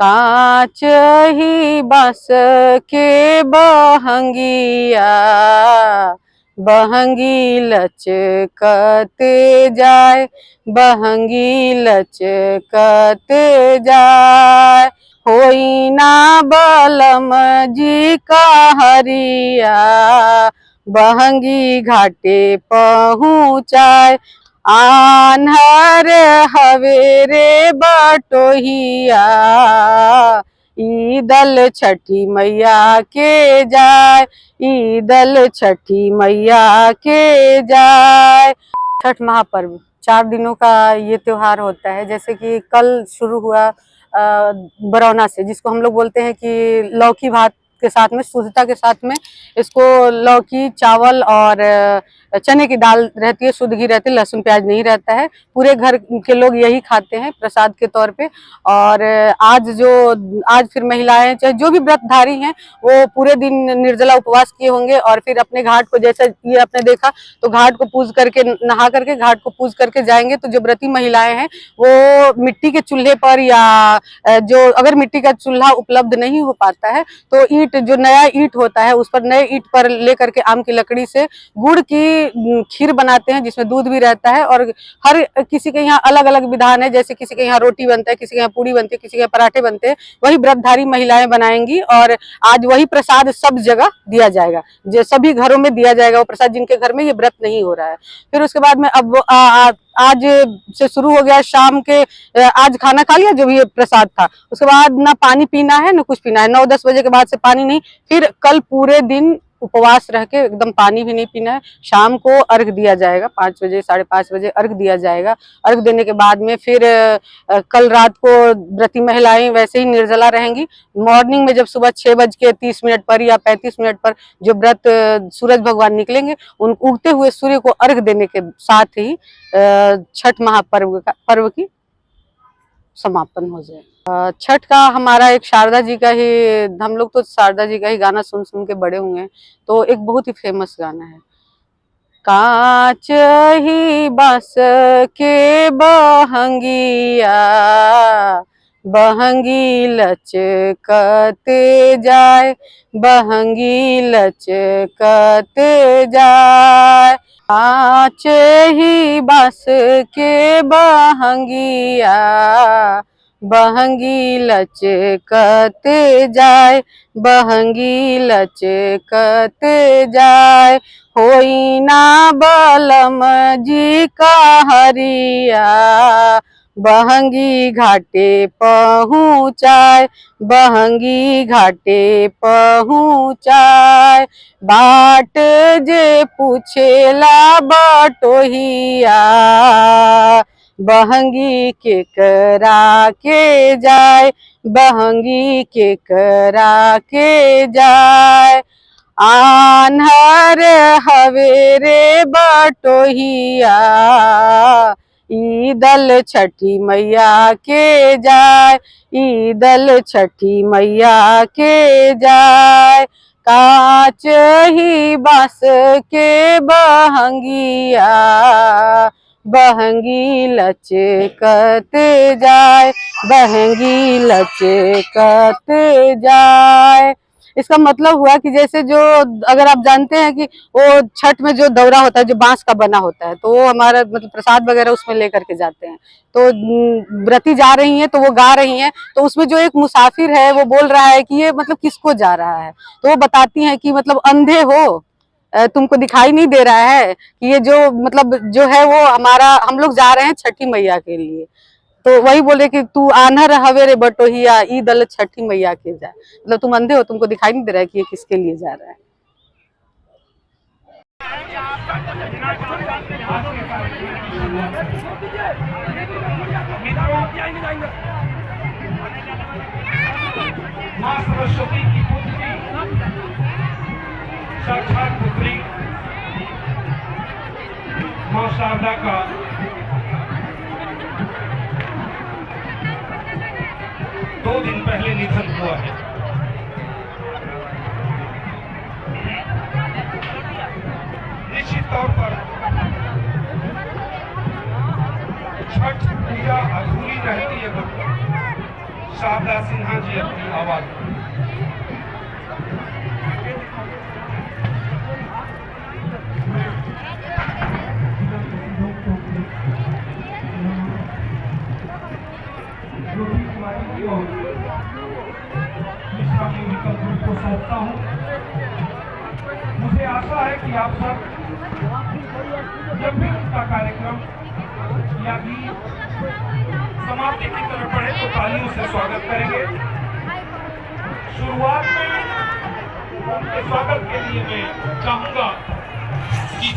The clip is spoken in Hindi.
कांच ही बांस के बहंगिया, बहंगी लचकते जाए, बहंगी लचकते जाए। होई ना बलम जी का हरिया, बहंगी घाटे पहुँचाए। आन्हर हवेरे बटोहिया, ईदल छठी मैया के जाए, ईदल छठी मैया के जाए। छठ महापर्व 4 दिनों का ये त्योहार होता है। जैसे कि कल शुरू हुआ बरौना से, जिसको हम लोग बोलते हैं कि लौकी भात के साथ में, शुद्धता के साथ में इसको लौकी, चावल और चने की दाल रहती है, शुद्ध घी रहती है, लहसुन प्याज नहीं रहता है। पूरे घर के लोग यही खाते हैं प्रसाद के तौर पे। और आज फिर महिलाएं, चाहे जो भी व्रतधारी हैं, वो पूरे दिन निर्जला उपवास किए होंगे और फिर अपने घाट को, जैसे ये आपने देखा, तो घाट को पूज करके, नहा करके घाट को पूज करके जाएंगे। तो जो व्रती महिलाएं हैं वो मिट्टी के चूल्हे पर, या जो अगर मिट्टी का चूल्हा उपलब्ध नहीं हो पाता है तो ईंट, जो नया ईंट होता है, उस पर नए ईंट पर लेकर के आम की लकड़ी से गुड़ की खीर बनाते हैं, जिसमें दूध भी रहता है। और हर किसी के यहाँ अलग अलग विधान है, जैसे किसी के यहाँ रोटी बनता है, किसी के यहाँ पूड़ी बनती है, किसी के यहाँ पराठे बनते हैं। वही व्रतधारी महिलाएं बनाएंगी और आज वही प्रसाद सब जगह दिया जाएगा, जो सभी घरों में दिया जाएगा वो प्रसाद, जिनके घर में ये व्रत नहीं हो रहा है। फिर उसके बाद में अब आज से शुरू हो गया शाम के, आज खाना खा लिया जो भी प्रसाद था, उसके बाद ना पानी पीना है ना कुछ पीना है। 9-10 बजे के बाद से पानी नहीं। फिर कल पूरे दिन उपवास रह के एकदम पानी भी नहीं पीना है। शाम को अर्घ दिया जाएगा, 5 बजे 5:30 बजे अर्घ दिया जाएगा। अर्घ देने के बाद में फिर कल रात को व्रती महिलाएं वैसे ही निर्जला रहेंगी। मॉर्निंग में जब सुबह 6:30 पर या 35 मिनट पर जो व्रत सूरज भगवान निकलेंगे, उन उगते हुए सूर्य को अर्घ देने के साथ ही छठ पर्व की समापन हो जाए। छठ का हमारा एक शारदा जी का ही, हम लोग तो शारदा जी का ही गाना सुन सुन के बड़े हुए हैं, तो एक बहुत ही फेमस गाना है। कांच ही बांस के बहंगिया, बहंगी लचकते जाए, बहंगी लचकते जाए। कांच ही बांस के बहंगिया, बहंगी लचकते जाए, बहंगी लचकते जाए। होई ना बलम जी का हरिया, बहंगी घाटे पहुँचाए, बहंगी घाटे पहुँचाए। बाट जे पूछेला बटोहिया, बहंगी के करा के जाए, बहंगी के करा के जाए। आन्हर हवेरे बटोहिया, ईदल छठी मैया के जाए, ईदल छठी मैया के जाए। कांच ही बांस के बहंगिया, बहंगी लचकते जाए, बहंगी लचकते जाए। इसका मतलब हुआ कि जैसे जो, अगर आप जानते हैं कि वो छठ में जो दौरा होता है, जो बांस का बना होता है, तो वो हमारा मतलब प्रसाद वगैरह उसमें लेकर के जाते हैं। तो व्रती जा रही हैं तो वो गा रही हैं, तो उसमें जो एक मुसाफिर है वो बोल रहा है कि ये मतलब किसको जा रहा है। तो वो बताती हैं कि मतलब अंधे हो, तुमको दिखाई नहीं दे रहा है कि ये जो मतलब जो है वो हमारा, हम लोग जा रहे हैं छठी मैया के लिए। तो वही बोले कि तू आन्हर हवेरे बटोहिया, ईदल छठी मैया के जाए। मतलब तुम अंधे हो, तुमको दिखाई नहीं दे रहा है कि ये किसके लिए जा रहा है। मां सरस्वती की पुत्री, साक्षात पुत्री मां शारदा का 2 दिन पहले निधन हुआ है। निश्चित तौर पर छठ पूजा अधूरी रहती है शारदा सिन्हा जी अपनी आवाज में। मिश्रा म्यूजिकल ग्रुप को सौंपता हूँ। मुझे आशा है कि आप सब जब भी उसका कार्यक्रम या गीत समाप्ति की तरफ बढ़े तो तालियों से स्वागत करेंगे। शुरुआत में उनके स्वागत के लिए मैं चाहूंगा कि